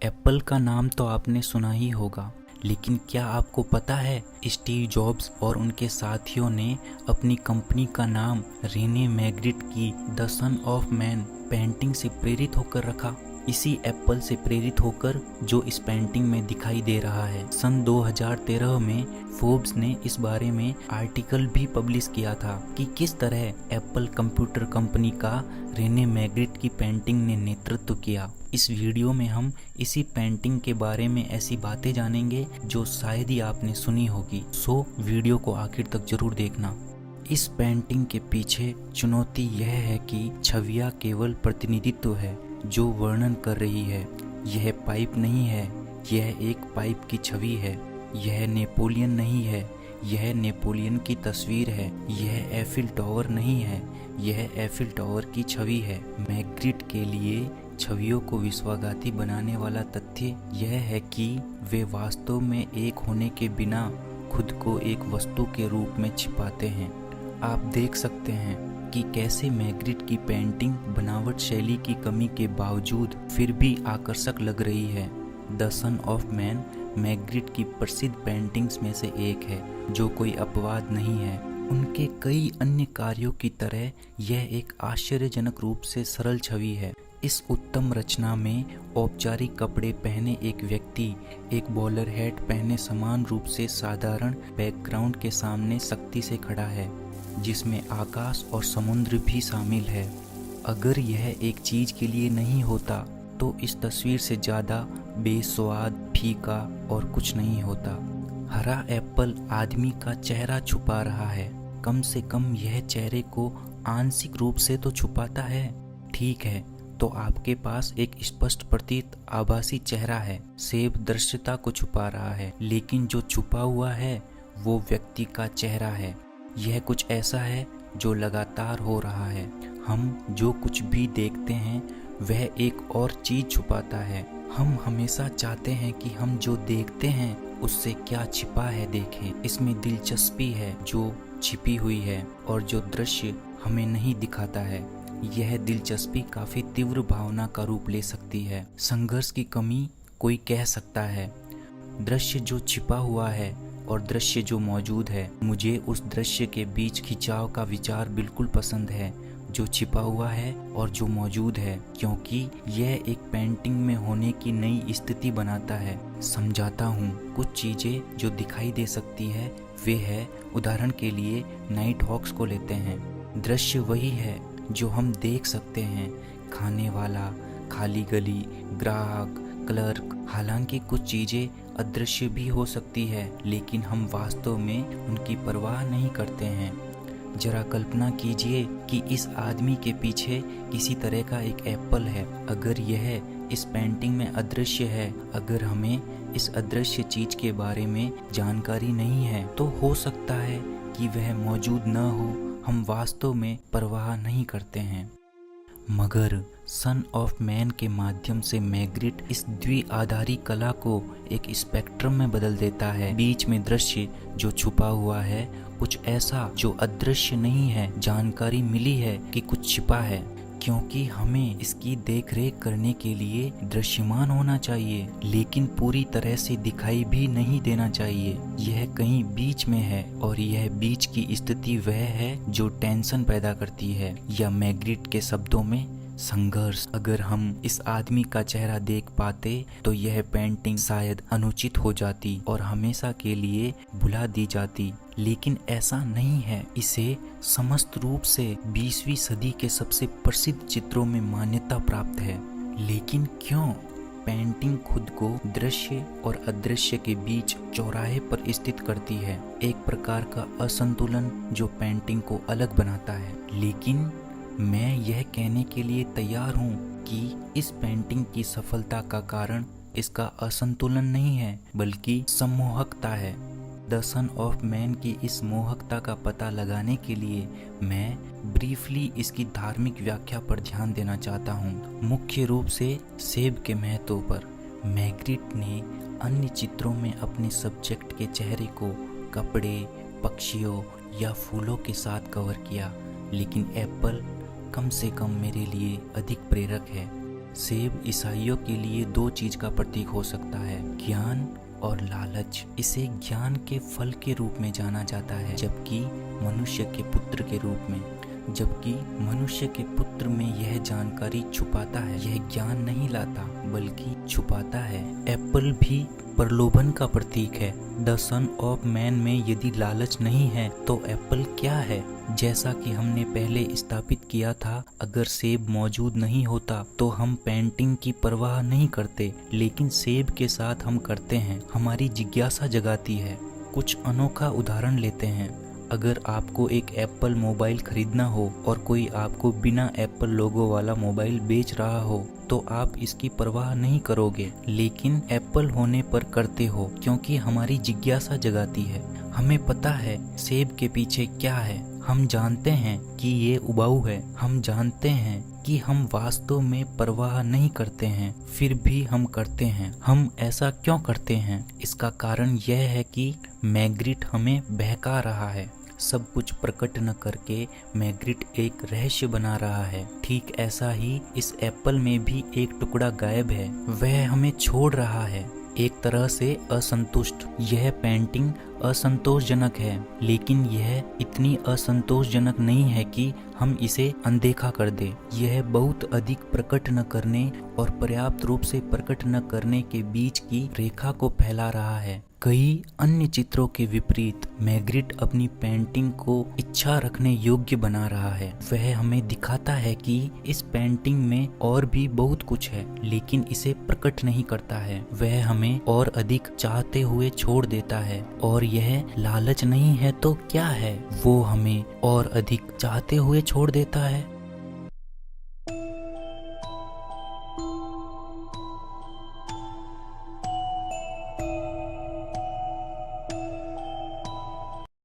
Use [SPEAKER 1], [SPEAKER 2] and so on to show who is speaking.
[SPEAKER 1] Apple का नाम तो आपने सुना ही होगा, लेकिन क्या आपको पता है स्टीव जॉब्स और उनके साथियों ने अपनी कंपनी का नाम रेने मैग्रिट की the son of man painting से प्रेरित होकर रखा। इसी एप्पल से प्रेरित होकर जो इस पेंटिंग में दिखाई दे रहा है। सन 2013 में फोर्ब्स ने इस बारे में आर्टिकल भी पब्लिश किया था कि किस तरह एप्पल कंप्यूटर कंपनी का रेने मैग्रिट की पेंटिंग ने नेतृत्व किया। इस वीडियो में हम इसी पेंटिंग के बारे में ऐसी बातें जानेंगे जो शायद ही आपने सुनी होगी। सो वीडियो को आखिर तक जरूर देखना। इस पेंटिंग के पीछे चुनौती यह है कि छवियां केवल प्रतिनिधित्व है जो वर्णन कर रही है। यह पाइप नहीं है, यह एक पाइप की छवि है। यह नेपोलियन नहीं है, यह नेपोलियन की तस्वीर है। यह एफिल टावर नहीं है, यह एफिल टावर की छवि है। मैग्रिट के लिए छवियों को विश्वासघाती बनाने वाला तथ्य यह है कि वे वास्तव में एक होने के बिना खुद को एक वस्तु के रूप में छिपाते हैं। आप देख सकते हैं कि कैसे मैग्रिट की पेंटिंग बनावट शैली की कमी के बावजूद फिर भी आकर्षक लग रही है। द सन ऑफ मैन मैग्रिट की प्रसिद्ध पेंटिंग्स में से एक है जो कोई अपवाद नहीं है। उनके कई अन्य कार्यों की तरह यह एक आश्चर्यजनक रूप से सरल छवि है। इस उत्तम रचना में औपचारिक कपड़े पहने एक व्यक्ति एक बॉलर हैट पहने समान रूप से साधारण बैकग्राउंड के सामने सख्ती से खड़ा है, जिसमें आकाश और समुद्र भी शामिल है। अगर यह एक चीज के लिए नहीं होता तो इस तस्वीर से ज़्यादा बेस्वाद, फीका और कुछ नहीं होता। हरा एप्पल आदमी का चेहरा छुपा रहा है। कम से कम यह चेहरे को आंशिक रूप से तो छुपाता है। ठीक है, तो आपके पास एक स्पष्ट प्रतीत आभासी चेहरा है। सेब दृश्यता को छुपा रहा है, लेकिन जो छुपा हुआ है वो व्यक्ति का चेहरा है। यह कुछ ऐसा है जो लगातार हो रहा है। हम जो कुछ भी देखते हैं वह एक और चीज छुपाता है। हम हमेशा चाहते हैं कि हम जो देखते हैं उससे क्या छिपा है देखें। इसमें दिलचस्पी है जो छिपी हुई है और जो दृश्य हमें नहीं दिखाता है। यह दिलचस्पी काफी तीव्र भावना का रूप ले सकती है। संघर्ष की कमी कोई कह सकता है। दृश्य जो छिपा हुआ है और दृश्य जो मौजूद है। मुझे उस दृश्य के बीच खिंचाव का विचार बिल्कुल पसंद है, जो छिपा हुआ है और जो मौजूद है, क्योंकि यह एक पेंटिंग में होने की नई स्थिति बनाता है। समझाता हूँ, कुछ चीजें जो दिखाई दे सकती है वे है, उदाहरण के लिए नाइट हॉक्स को लेते हैं। दृश्य वही है जो हम देख सकते हैं, खाने वाला, खाली गली, ग्राहक, क्लर्क। हालांकि कुछ चीजें अदृश्य भी हो सकती है, लेकिन हम वास्तव में उनकी परवाह नहीं करते हैं। जरा कल्पना कीजिए कि इस आदमी के पीछे किसी तरह का एक एप्पल है। अगर यह इस पेंटिंग में अदृश्य है, अगर हमें इस अदृश्य चीज के बारे में जानकारी नहीं है, तो हो सकता है कि वह मौजूद न हो। हम वास्तव में परवाह नहीं करते हैं। मगर सन ऑफ मैन के माध्यम से मैग्रिट इस द्विआधारी कला को एक स्पेक्ट्रम में बदल देता है। बीच में दृश्य जो छुपा हुआ है, कुछ ऐसा जो अदृश्य नहीं है। जानकारी मिली है कि कुछ छिपा है, क्योंकि हमें इसकी देखरेख करने के लिए दृश्यमान होना चाहिए, लेकिन पूरी तरह से दिखाई भी नहीं देना चाहिए। यह कहीं बीच में है और यह बीच की स्थिति वह है जो टेंशन पैदा करती है, या मैग्रिट के शब्दों में संघर्ष। अगर हम इस आदमी का चेहरा देख पाते तो यह पेंटिंग शायद अनुचित हो जाती और हमेशा के लिए भुला दी जाती, लेकिन ऐसा नहीं है। इसे समस्त रूप से 20वीं सदी के सबसे प्रसिद्ध चित्रों में मान्यता प्राप्त है। लेकिन क्यों? पेंटिंग खुद को दृश्य और अदृश्य के बीच चौराहे पर स्थित करती है, एक प्रकार का असंतुलन जो पेंटिंग को अलग बनाता है। लेकिन मैं यह कहने के लिए तैयार हूँ कि इस पेंटिंग की सफलता का कारण इसका असंतुलन नहीं है, बल्कि सम्मोहकता है। द सन ऑफ मैन की इस मोहकता का पता लगाने के लिए मैं ब्रीफली इसकी धार्मिक व्याख्या पर ध्यान देना चाहता हूँ, मुख्य रूप से सेब के महत्व पर। मैग्रिट ने अन्य चित्रों में अपने सब्जेक्ट के चेहरे को कपड़े, पक्षियों या फूलों के साथ कवर किया, लेकिन एप्पल कम से कम मेरे लिए अधिक प्रेरक है। सेब ईसाइयों के लिए दो चीज का प्रतीक हो सकता है, ज्ञान और लालच। इसे ज्ञान के फल के रूप में जाना जाता है, जबकि मनुष्य के पुत्र के रूप में। जबकि मनुष्य के पुत्र में यह जानकारी छुपाता है, यह ज्ञान नहीं लाता बल्कि छुपाता है। एप्पल भी प्रलोभन का प्रतीक है। द सन ऑफ मैन में यदि लालच नहीं है तो एप्पल क्या है? जैसा कि हमने पहले स्थापित किया था, अगर सेब मौजूद नहीं होता तो हम पेंटिंग की परवाह नहीं करते, लेकिन सेब के साथ हम करते हैं। हमारी जिज्ञासा जगाती है। कुछ अनोखा उदाहरण लेते हैं। अगर आपको एक एप्पल मोबाइल खरीदना हो और कोई आपको बिना एप्पल लोगो वाला मोबाइल बेच रहा हो तो आप इसकी परवाह नहीं करोगे, लेकिन एप्पल होने पर करते हो, क्योंकि हमारी जिज्ञासा जगाती है। हमें पता है सेब के पीछे क्या है। हम जानते हैं कि ये उबाऊ है। हम जानते हैं कि हम वास्तव में परवाह नहीं करते हैं, फिर भी हम करते हैं। हम ऐसा क्यों करते हैं? इसका कारण यह है कि मैग्रिट हमें बहका रहा है। सब कुछ प्रकट न करके मैग्रिट एक रहस्य बना रहा है। ठीक ऐसा ही इस एप्पल में भी एक टुकड़ा गायब है। वह हमें छोड़ रहा है, एक तरह से असंतुष्ट। यह पेंटिंग असंतोषजनक है, लेकिन यह इतनी असंतोषजनक नहीं है कि हम इसे अनदेखा कर दें। यह बहुत अधिक प्रकट न करने और पर्याप्त रूप से प्रकट न करने के बीच की रेखा को फैला रहा है। कई अन्य चित्रों के विपरीत मैग्रिट अपनी पेंटिंग को इच्छा रखने योग्य बना रहा है। वह हमें दिखाता है कि इस पेंटिंग में और भी बहुत कुछ है, लेकिन इसे प्रकट नहीं करता है। वह हमें और अधिक चाहते हुए छोड़ देता है। और यह लालच नहीं है तो क्या है? वो हमें और अधिक चाहते हुए छोड़ देता है।